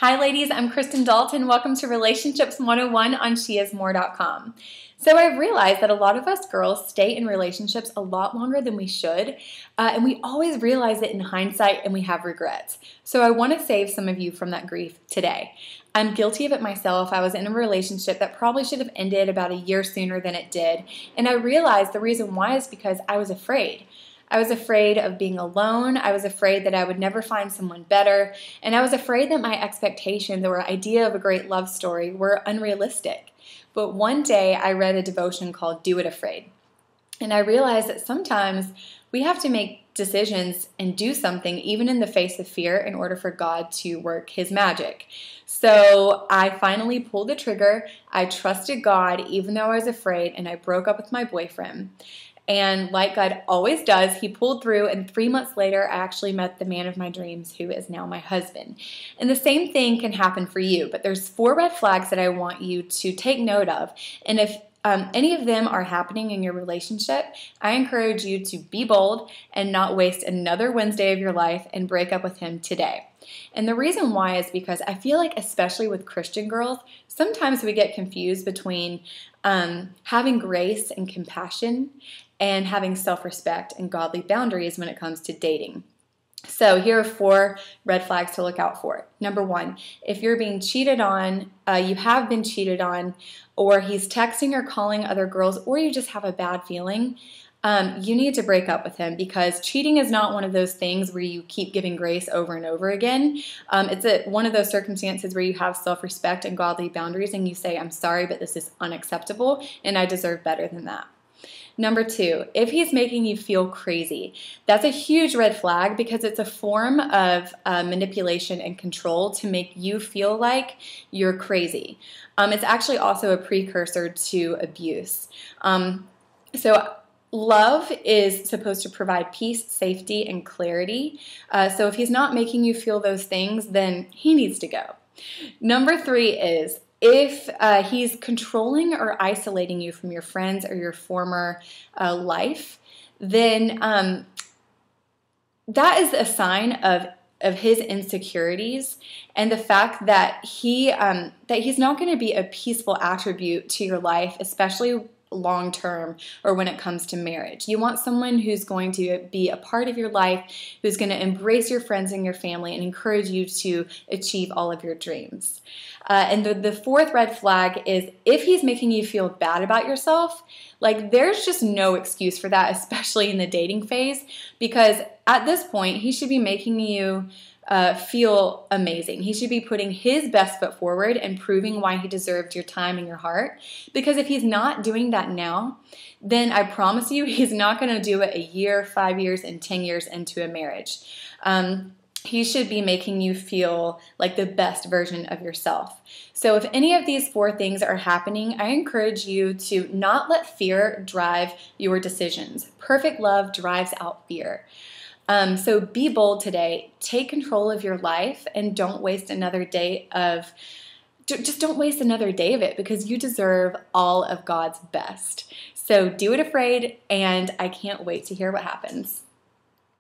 Hi ladies, I'm Kristen Dalton. Welcome to Relationships 101 on sheismore.com. So I've realized that a lot of us girls stay in relationships a lot longer than we should, and we always realize it in hindsight and we have regrets. So I want to save some of you from that grief today. I'm guilty of it myself. I was in a relationship that probably should have ended about a year sooner than it did, and I realized the reason why is because I was afraid. I was afraid of being alone. I was afraid that I would never find someone better. And I was afraid that my expectations or idea of a great love story were unrealistic. But one day I read a devotion called Do It Afraid. And I realized that sometimes we have to make decisions and do something even in the face of fear in order for God to work His magic. So I finally pulled the trigger. I trusted God even though I was afraid, and I broke up with my boyfriend. And like God always does, He pulled through, and 3 months later, I actually met the man of my dreams, who is now my husband. And the same thing can happen for you, but there's 4 red flags that I want you to take note of. And if any of them are happening in your relationship, I encourage you to be bold and not waste another Wednesday of your life and break up with him today. And the reason why is because I feel like, especially with Christian girls, sometimes we get confused between having grace and compassion and having self-respect and godly boundaries when it comes to dating. So here are 4 red flags to look out for. Number 1, if you're being cheated on, you have been cheated on, or he's texting or calling other girls, or you just have a bad feeling, you need to break up with him, because cheating is not one of those things where you keep giving grace over and over again. It's one of those circumstances where you have self-respect and godly boundaries and you say, I'm sorry, but this is unacceptable and I deserve better than that. Number 2, if he's making you feel crazy, that's a huge red flag, because it's a form of manipulation and control to make you feel like you're crazy. It's actually also a precursor to abuse. Love is supposed to provide peace, safety, and clarity. So if he's not making you feel those things, then he needs to go. Number 3 is, if he's controlling or isolating you from your friends or your former life, then that is a sign of his insecurities and the fact that he's not going to be a peaceful attribute to your life, especially long term or when it comes to marriage. You want someone who's going to be a part of your life, who's going to embrace your friends and your family and encourage you to achieve all of your dreams. And the 4th red flag is, if he's making you feel bad about yourself, like, there's just no excuse for that, especially in the dating phase, because at this point he should be making you feel amazing. He should be putting his best foot forward and proving why he deserved your time and your heart. Because if he's not doing that now, then I promise you he's not going to do it a year, 5 years, and 10 years into a marriage. He should be making you feel like the best version of yourself. So if any of these 4 things are happening, I encourage you to not let fear drive your decisions. Perfect love drives out fear. So be bold today. Take control of your life and don't waste another day of it, because you deserve all of God's best. So do it afraid, and I can't wait to hear what happens.